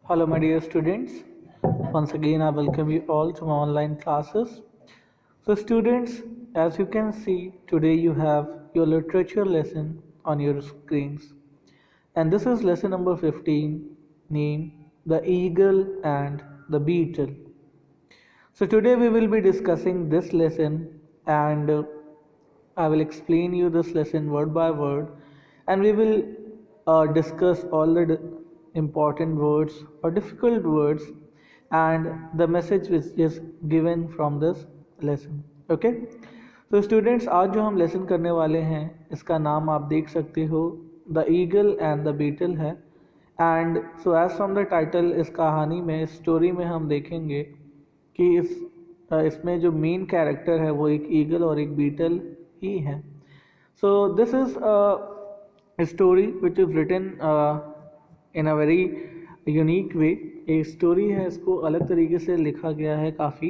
Hello, my dear students. Once again, I welcome you all to my online classes. So, students, as you can see, today you have your literature lesson on your screens. And this is lesson number 15, named The Eagle and the Beetle. So, today we will be discussing this lesson and I will explain you this lesson word by word and we will discuss all the important words or difficult words and the message which is given from this lesson. Okay, so students, आज जो हम lesson करने वाले हैं इसका नाम आप देख सकते हो the eagle and the beetle है। And so as from the title, इस कहानी में, इस स्टोरी में हम देखेंगे कि इसमें जो मेन कैरेक्टर है वो एक ईगल और एक बीटल ही है। So this is a story which is written in a very unique way. एक स्टोरी है, इसको अलग तरीके से लिखा गया है काफ़ी।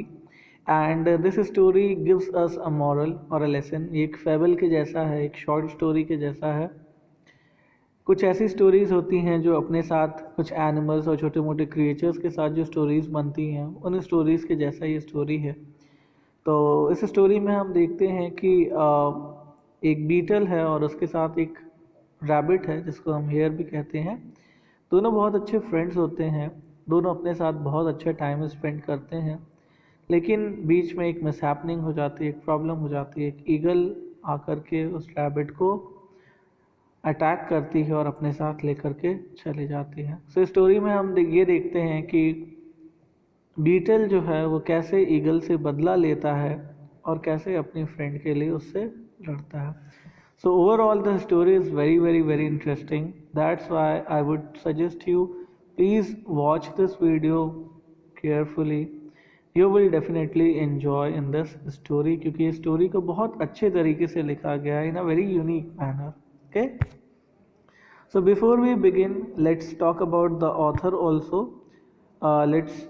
And this story gives us a moral और अ लेसन। ये एक फेबल के जैसा है, एक शॉर्ट स्टोरी के जैसा है। कुछ ऐसी स्टोरीज़ होती हैं जो अपने साथ कुछ एनिमल्स और छोटे मोटे क्रिएचर्स के साथ जो स्टोरीज़ बनती हैं उन स्टोरीज़ के जैसा ये स्टोरी है। तो इस स्टोरी में हम देखते हैं कि एक बीटल है और उसके साथ एक रैबिट है जिसको हम हेयर भी कहते हैं। दोनों बहुत अच्छे फ्रेंड्स होते हैं, दोनों अपने साथ बहुत अच्छा टाइम स्पेंड करते हैं। लेकिन बीच में एक मिसहैपनिंग हो जाती है, एक प्रॉब्लम हो जाती है। एक ईगल आकर के उस रैबिट को अटैक करती है और अपने साथ लेकर के चली जाती है। सो स्टोरी में हम ये देखते हैं कि बीटल जो है वो कैसे ईगल से बदला लेता है और कैसे अपनी फ्रेंड के लिए उससे लड़ता है। So overall the story is very very very interesting. That's why I would suggest you please watch this video carefully. You will definitely enjoy in this story, क्योंकि इस स्टोरी को बहुत अच्छे तरीके से लिखा गया है in a very unique manner. Okay, so before we begin, let's talk about the author also. Let's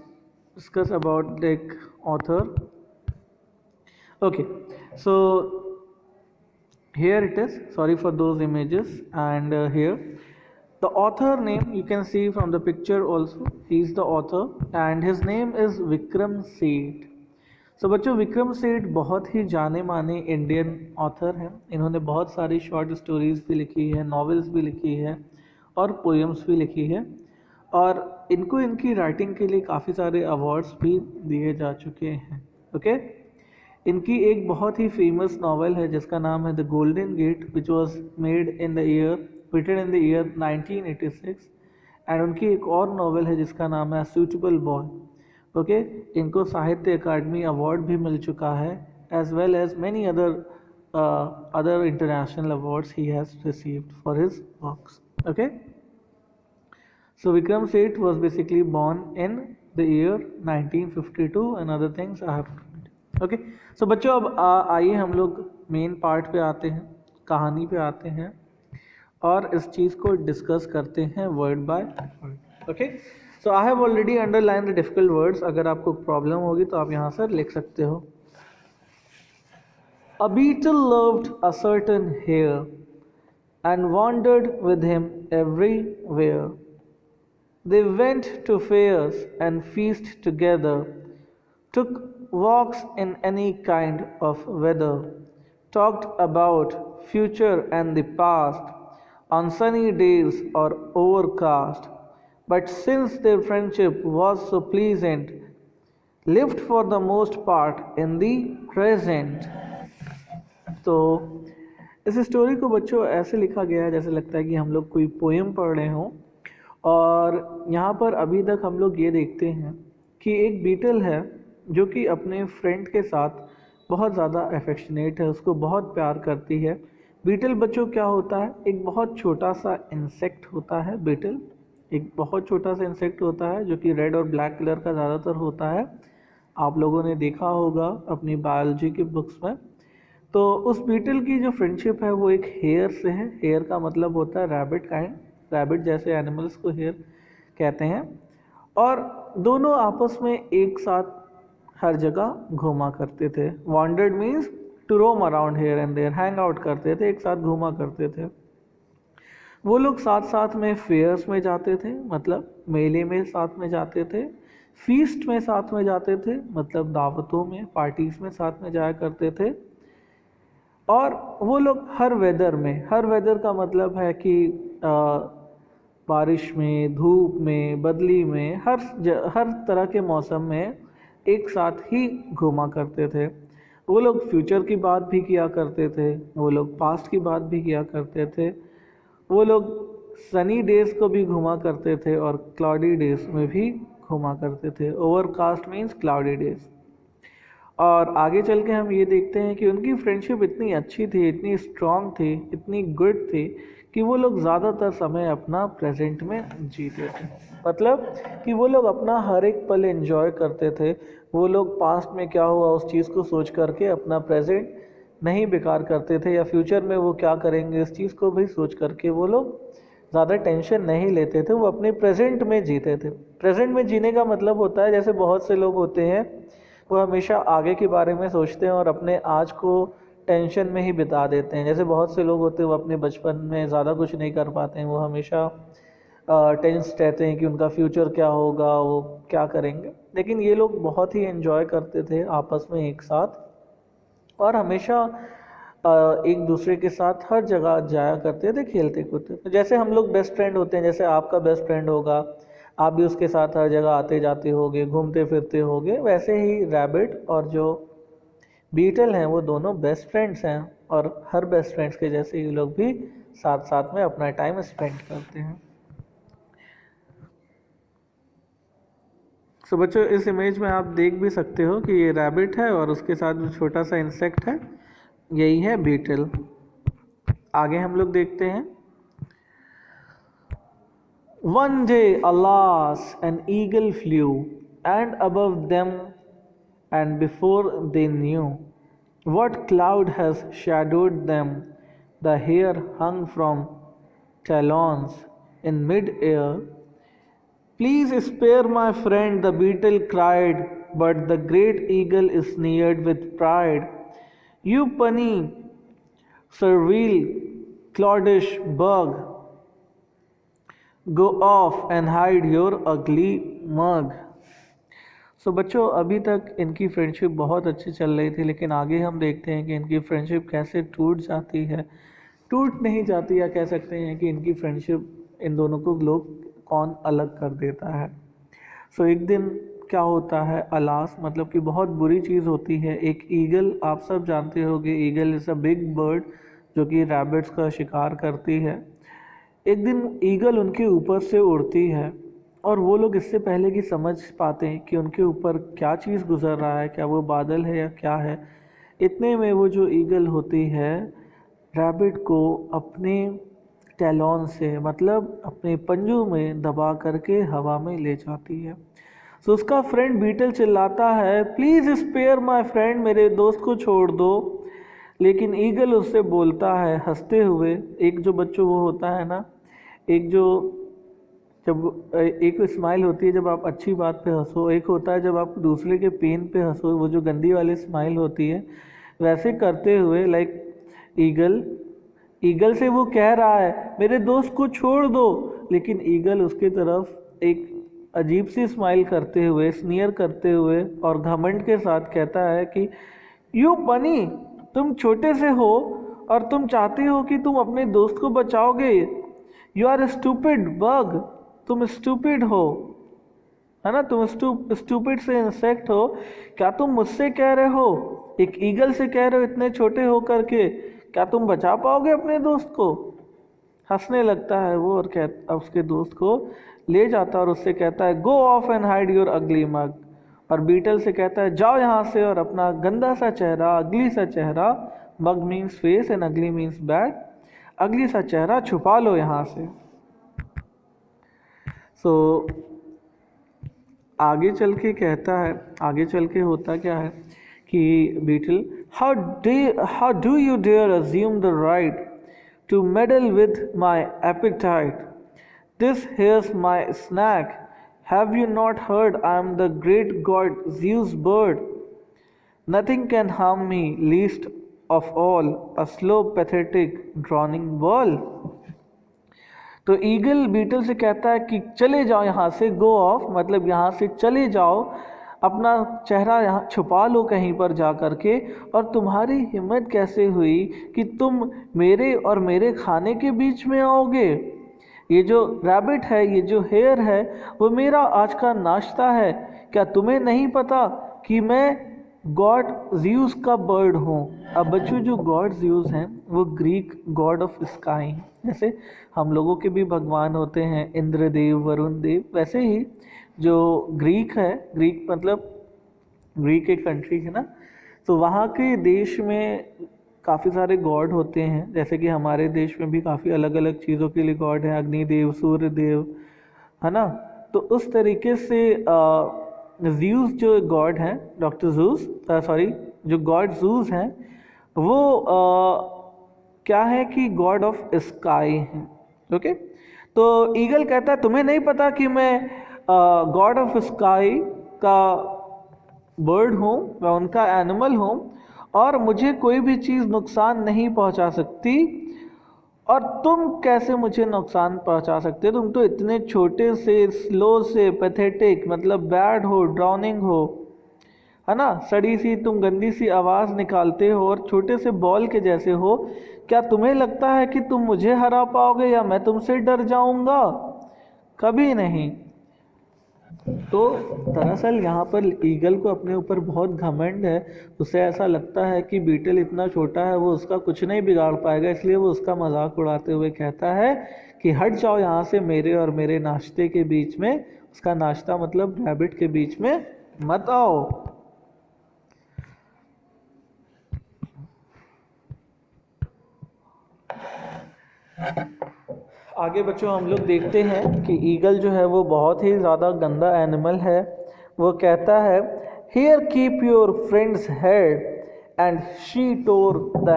discuss about the author. Okay, so here it is. Sorry for those images. And here the author name you can see from the picture also. He is the author and his name is Vikram Seth. सो बच्चों, विक्रम सेठ बहुत ही जाने माने Indian author हैं। इन्होंने बहुत सारी short stories भी लिखी है, नॉवेल्स भी लिखी है और पोएम्स भी लिखी है। और इनको इनकी राइटिंग के लिए काफ़ी सारे अवार्ड्स भी दिए जा चुके हैं। ओके, इनकी एक बहुत ही फेमस नॉवेल है जिसका नाम है the Golden Gate, which was made in the year written in the year 1986। And उनकी एक और नॉवेल है जिसका नाम है सूटेबल बॉय। ओके, इनको साहित्य अकादमी अवार्ड भी मिल चुका है, as well as many other international awards he has received for his works. Okay, so Vikram Seth was basically born in the year 1952 and other things I have. Okay, so बच्चों, अब आइए हम लोग मेन पार्ट पे आते हैं, कहानी पे आते हैं और इस चीज़ को डिस्कस करते हैं word by word. Okay, so I have already underline the difficult words. अगर आपको प्रॉब्लम होगी तो आप यहाँ से लिख सकते हो। A beetle loved a certain hare and wandered with him everywhere. They went to fairs and feast together, took walks in any kind of weather, talked about future and the past on sunny days or overcast. But since their friendship was so pleasant, lived for the most part in the present. तो इस story को बच्चों ऐसे लिखा गया है जैसे लगता है कि हम लोग कोई पोएम पढ़ रहे हों। और यहाँ पर अभी तक हम लोग ये देखते हैं कि एक बीटल है जो कि अपने फ्रेंड के साथ बहुत ज़्यादा अफेक्शनेट है, उसको बहुत प्यार करती है। बीटल बच्चों क्या होता है? एक बहुत छोटा सा इंसेक्ट होता है बीटल। एक बहुत छोटा सा इंसेक्ट होता है जो कि रेड और ब्लैक कलर का ज़्यादातर होता है। आप लोगों ने देखा होगा अपनी बायोलॉजी की बुक्स में। तो उस बीटल की जो फ्रेंडशिप है वो एक हेयर से है। हेयर का मतलब होता है रैबिट काइंड, रैबिट जैसे एनिमल्स को हेयर कहते हैं। और दोनों आपस में एक साथ हर जगह घूमा करते थे। Wandered means to roam around here and there, hang out करते थे, एक साथ घूमा करते थे। वो लोग साथ साथ में फेयर्स में जाते थे, मतलब मेले में साथ में जाते थे, फीस्ट में साथ में जाते थे, मतलब दावतों में पार्टीज में साथ में जाया करते थे। और वो लोग हर वेदर में, हर वेदर का मतलब है कि बारिश में, धूप में, बदली में, हर तरह के मौसम में एक साथ ही घूमा करते थे। वो लोग फ्यूचर की बात भी किया करते थे, वो लोग पास्ट की बात भी किया करते थे, वो लोग सनी डेज को भी घुमा करते थे और क्लाउडी डेज में भी घुमा करते थे। Overcast means cloudy days. और आगे चल के हम ये देखते हैं कि उनकी फ्रेंडशिप इतनी अच्छी थी, इतनी स्ट्रांग थी, इतनी गुड थी कि वो लोग ज़्यादातर समय अपना प्रेजेंट में जीते थे। मतलब कि वो लोग अपना हर एक पल एंजॉय करते थे। वो लोग पास्ट में क्या हुआ उस चीज़ को सोच करके अपना प्रेजेंट नहीं बेकार करते थे, या फ्यूचर में वो क्या करेंगे इस चीज़ को भी सोच करके वो लोग ज़्यादा टेंशन नहीं लेते थे। वो अपने प्रेजेंट में जीते थे। प्रेजेंट में जीने का मतलब होता है, जैसे बहुत से लोग होते हैं वो हमेशा आगे के बारे में सोचते हैं और अपने आज को टेंशन में ही बिता देते हैं। जैसे बहुत से लोग होते हैं वो अपने बचपन में ज़्यादा कुछ नहीं कर पाते हैं, वो हमेशा टेंस रहते हैं कि उनका फ्यूचर क्या होगा, वो क्या करेंगे। लेकिन ये लोग बहुत ही एंजॉय करते थे आपस में एक साथ, और हमेशा एक दूसरे के साथ हर जगह जाया करते थे, खेलते कूदते थे। जैसे हम लोग बेस्ट फ्रेंड होते हैं, जैसे आपका बेस्ट फ्रेंड होगा, आप भी उसके साथ हर जगह आते जाते होगे, घूमते फिरते होगे, वैसे ही रैबिट और जो बीटल हैं वो दोनों बेस्ट फ्रेंड्स हैं, और हर बेस्ट फ्रेंड्स के जैसे ये लोग भी साथ साथ में अपना टाइम स्पेंड करते हैं। सो बच्चों, इस इमेज में आप देख भी सकते हो कि ये रैबिट है और उसके साथ जो छोटा सा इंसेक्ट है यही है बीटल। आगे हम लोग देखते हैं। One day, alas, an eagle flew, and above them, and before they knew what cloud has shadowed them, the hair hung from talons in mid-air. Please spare my friend, the beetle cried, but the great eagle sneered with pride. You puny, servile, cloddish bug, go off and hide your ugly mug. सो बच्चों, अभी तक इनकी friendship बहुत अच्छी चल रही थी, लेकिन आगे हम देखते हैं कि इनकी फ्रेंडशिप कैसे टूट जाती है। टूट नहीं जाती, या कह सकते हैं कि इनकी फ्रेंडशिप इन दोनों को लोग कौन अलग कर देता है। सो एक दिन क्या होता है, अलास मतलब कि बहुत बुरी चीज़ होती है। एक ईगल, आप सब जानते होंगे, eagle is a big bird जो कि रैबिट्स का शिकार करती है। एक दिन ईगल उनके ऊपर से उड़ती है, और वो लोग इससे पहले कि समझ पाते हैं कि उनके ऊपर क्या चीज़ गुजर रहा है, क्या वो बादल है या क्या है, इतने में वो जो ईगल होती है रैबिट को अपने टैलॉन से, मतलब अपने पंजों में दबा करके हवा में ले जाती है। सो उसका फ्रेंड बीटल चिल्लाता है, प्लीज़ स्पेयर माय फ्रेंड, मेरे दोस्त को छोड़ दो। लेकिन ईगल उससे बोलता है हंसते हुए, एक जो बच्चों वो होता है ना, एक जो जब एक स्माइल होती है जब आप अच्छी बात पे हंसो, एक होता है जब आप दूसरे के पेन पे हंसो, वो जो गंदी वाली स्माइल होती है, वैसे करते हुए ईगल ईगल से वो कह रहा है मेरे दोस्त को छोड़ दो। लेकिन ईगल उसके तरफ एक अजीब सी स्माइल करते हुए, स्नीयर करते हुए और घमंड के साथ कहता है कि यू बनी, तुम छोटे से हो और तुम चाहते हो कि तुम अपने दोस्त को बचाओगे। यू आर स्टूपिड बग, तुम स्टूपिड हो, है ना, तुम स्टूपिड से इंसेक्ट हो। क्या तुम मुझसे कह रहे हो, एक ईगल से कह रहे हो इतने छोटे हो करके, क्या तुम बचा पाओगे अपने दोस्त को? हंसने लगता है वो और कहता उसके दोस्त को ले जाता और उससे कहता है गो ऑफ एंड हाइड योर अगली मग। और बीटल से कहता है जाओ यहाँ से और अपना गंदा सा चेहरा, अगली सा चेहरा, मग मीन्स फेस एंड अगली मीन्स बैड, अगली सा चेहरा छुपा लो यहाँ से। सो आगे चल के कहता है, आगे चल के होता क्या है कि beetle, how do you dare assume the right to meddle with my appetite? This here's my snack. Have you not heard I am the great god Zeus bird? Nothing can harm me, least of all a slow, pathetic, drowning ball. तो eagle beetle से कहता है कि चले जाओ यहाँ से, गो of मतलब यहाँ से चले जाओ, अपना चेहरा यहाँ छुपा लो कहीं पर जा कर के। और तुम्हारी हिम्मत कैसे हुई कि तुम मेरे और मेरे खाने के बीच में आओगे? ये जो रैबिट है, ये जो हेयर है, वो मेरा आज का नाश्ता है। क्या तुम्हें नहीं पता कि मैं गॉड ज़्यूस का बर्ड हूँ? अब बच्चों, जो गॉड ज़्यूस हैं वो ग्रीक गॉड ऑफ स्काई हैं। जैसे हम लोगों के भी भगवान होते हैं इंद्रदेव, वरुण देव, वैसे ही जो ग्रीक है, ग्रीक मतलब ग्रीक एक कंट्री है ना, तो वहाँ के देश में काफ़ी सारे गॉड होते हैं। जैसे कि हमारे देश में भी काफ़ी अलग अलग चीज़ों के लिए गॉड हैं, अग्निदेव, सूर्य देव, है ना। तो उस तरीके से ज़्यूस जो गॉड हैं, डॉक्टर ज़ूस, सॉरी, जो गॉड ज़ूस हैं वो क्या है कि गॉड ऑफ स्काई हैं। ओके, तो ईगल कहता है तुम्हें नहीं पता कि मैं गॉड ऑफ स्काई का बर्ड हूँ, मैं उनका एनिमल हूँ, और मुझे कोई भी चीज़ नुकसान नहीं पहुँचा सकती। और तुम कैसे मुझे नुकसान पहुंचा सकते हो? तुम तो इतने छोटे से, स्लो से, पैथेटिक मतलब बैड हो, ड्राउनिंग हो, है ना, सड़ी सी तुम गंदी सी आवाज़ निकालते हो और छोटे से बॉल के जैसे हो। क्या तुम्हें लगता है कि तुम मुझे हरा पाओगे या मैं तुमसे डर जाऊंगा? कभी नहीं। तो दरअसल यहाँ पर ईगल को अपने ऊपर बहुत घमंड है। उसे ऐसा लगता है कि बीटल इतना छोटा है, वो उसका कुछ नहीं बिगाड़ पाएगा, इसलिए वो उसका मजाक उड़ाते हुए कहता है कि हट जाओ यहाँ से, मेरे और मेरे नाश्ते के बीच में, उसका नाश्ता मतलब रैबिट के बीच में मत आओ। आगे बच्चों हम लोग देखते हैं कि ईगल जो है वो बहुत ही ज़्यादा गंदा एनिमल है। वो कहता है, here keep your friends head, and she tour the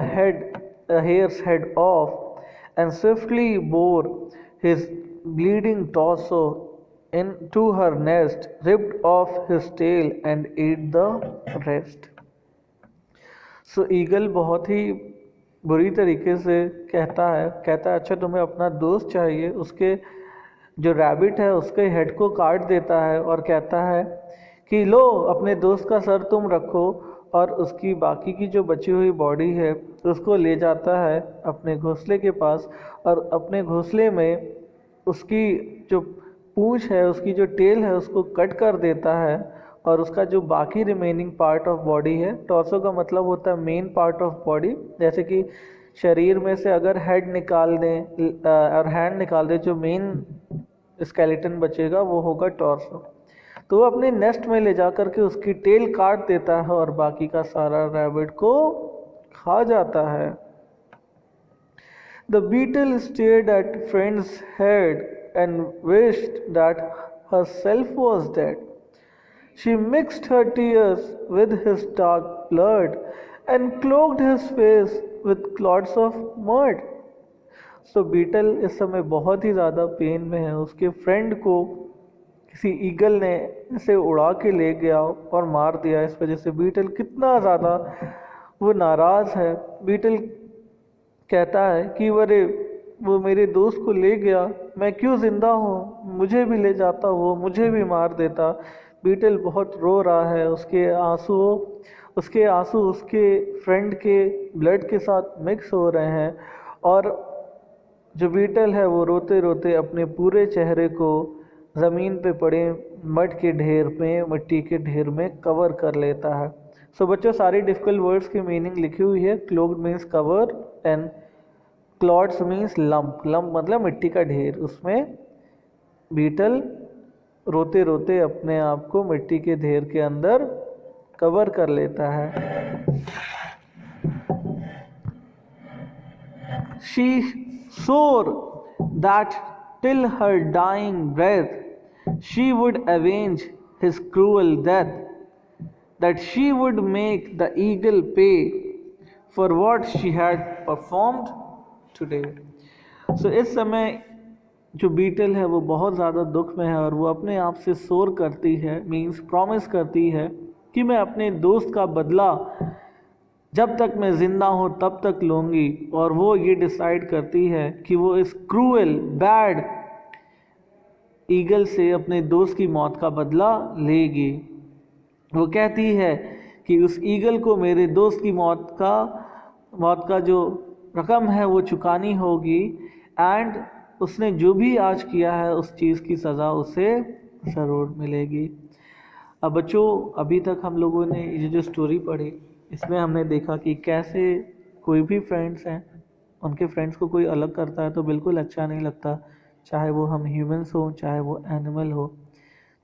hairs head of and swiftly bore his bleeding torso into her nest, ripped off his tail and ate the rest। So eagle बहुत ही बुरी तरीके से कहता है अच्छा तुम्हें अपना दोस्त चाहिए। उसके जो रैबिट है उसके हेड को काट देता है और कहता है कि लो, अपने दोस्त का सर तुम रखो, और उसकी बाकी की जो बची हुई बॉडी है उसको ले जाता है अपने घोंसले के पास, और अपने घोंसले में उसकी जो पूंछ है, उसकी जो टेल है, उसको कट कर देता है। और उसका जो बाकी रिमेनिंग पार्ट ऑफ बॉडी है, टॉर्सो का मतलब होता है मेन पार्ट ऑफ बॉडी, जैसे कि शरीर में से अगर हेड निकाल दें और हैंड निकाल दें, जो मेन स्केलेटन बचेगा वो होगा टॉर्सो। तो वो अपने नेस्ट में ले जा कर के उसकी टेल काट देता है और बाकी का सारा रैबिट को खा जाता है। The beetle stared at friend's head and wished that herself was dead. She mixed her tears with his dark blood and cloaked his face with clods of mud। So beetle इस समय बहुत ही ज़्यादा pen में है। उसके friend को किसी eagle ने इसे उड़ा के ले गया और मार दिया। इस वजह से बीटल कितना ज़्यादा वो नाराज़ है। बीटल कहता है कि अरे वो मेरे दोस्त को ले गया, मैं क्यों ज़िंदा हूँ, मुझे भी ले जाता, वो मुझे भी मार देता। बीटल बहुत रो रहा है। उसके आंसू उसके फ्रेंड के ब्लड के साथ मिक्स हो रहे हैं, और जो बीटल है वो रोते रोते अपने पूरे चेहरे को ज़मीन पे पड़े मिट्टी के ढेर में कवर कर लेता है। सो बच्चों, सारी डिफिकल्ट वर्ड्स की मीनिंग लिखी हुई है। Cloaked means cover and clods means lump मतलब मिट्टी का ढेर। उसमें बीटल रोते रोते अपने आप को मिट्टी के ढेर के अंदर कवर कर लेता है। She swore that till her dying breath she would avenge his cruel death, that she would make the eagle pay for what she had performed today। So इस समय जो बीटल है वो बहुत ज़्यादा दुख में है, और वो अपने आप से शोर करती है, मीन्स प्रॉमिस करती है कि मैं अपने दोस्त का बदला जब तक मैं जिंदा हूँ तब तक लूँगी। और वो ये डिसाइड करती है कि वो इस क्रूएल बैड ईगल से अपने दोस्त की मौत का बदला लेगी। वो कहती है कि उस ईगल को मेरे दोस्त की मौत का जो रकम है वो चुकानी होगी, एंड उसने जो भी आज किया है उस चीज़ की सज़ा उसे ज़रूर मिलेगी। अब बच्चों, अभी तक हम लोगों ने ये जो स्टोरी पढ़ी, इसमें हमने देखा कि कैसे कोई भी फ्रेंड्स हैं, उनके फ्रेंड्स को कोई अलग करता है तो बिल्कुल अच्छा नहीं लगता, चाहे वो हम ह्यूमंस हो चाहे वो एनिमल हो।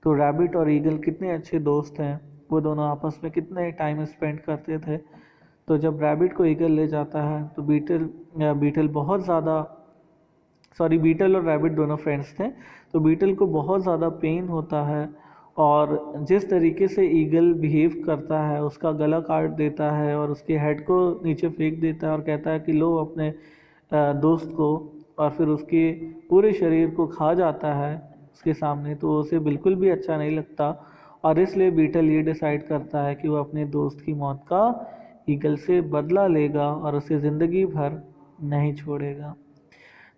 तो रैबिट और ईगल कितने अच्छे दोस्त हैं, वो दोनों आपस में कितने टाइम स्पेंड करते थे। तो जब रैबिट को ईगल ले जाता है तो बीटल बहुत ज़्यादा, सॉरी, बीटल और रैबिट दोनों फ्रेंड्स थे, तो बीटल को बहुत ज़्यादा पेन होता है। और जिस तरीके से ईगल बिहेव करता है, उसका गला काट देता है और उसके हेड को नीचे फेंक देता है और कहता है कि लो अपने दोस्त को, और फिर उसके पूरे शरीर को खा जाता है उसके सामने, तो उसे बिल्कुल भी अच्छा नहीं लगता। और इसलिए बीटल ये डिसाइड करता है कि वो अपने दोस्त की मौत का ईगल से बदला लेगा और उसे ज़िंदगी भर नहीं छोड़ेगा।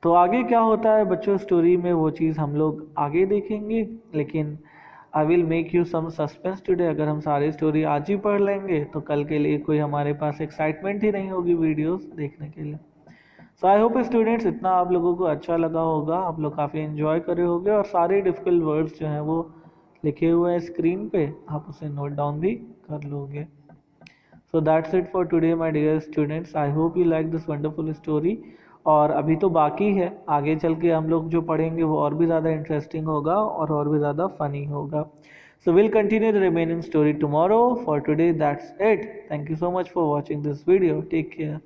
तो आगे क्या होता है बच्चों स्टोरी में, वो चीज़ हम लोग आगे देखेंगे। लेकिन I will make you some suspense today. अगर हम सारी स्टोरी आज ही पढ़ लेंगे तो कल के लिए कोई हमारे पास एक्साइटमेंट ही नहीं होगी वीडियोस देखने के लिए। सो आई होप स्टूडेंट्स इतना आप लोगों को अच्छा लगा होगा, आप लोग काफ़ी एंजॉय करे होंगे, और सारे डिफ़िकल्ट वर्ड्स जो हैं वो लिखे हुए हैं स्क्रीन पे, आप उसे नोट डाउन भी कर लोगे। So that's it for today my dear students, I hope you like this wonderful story. और अभी तो बाकी है, आगे चल के हम लोग जो पढ़ेंगे वो और भी ज़्यादा इंटरेस्टिंग होगा और भी ज़्यादा फनी होगा। So will continue the remaining story tomorrow. For today that's it. Thank you so much for watching this video. Take care.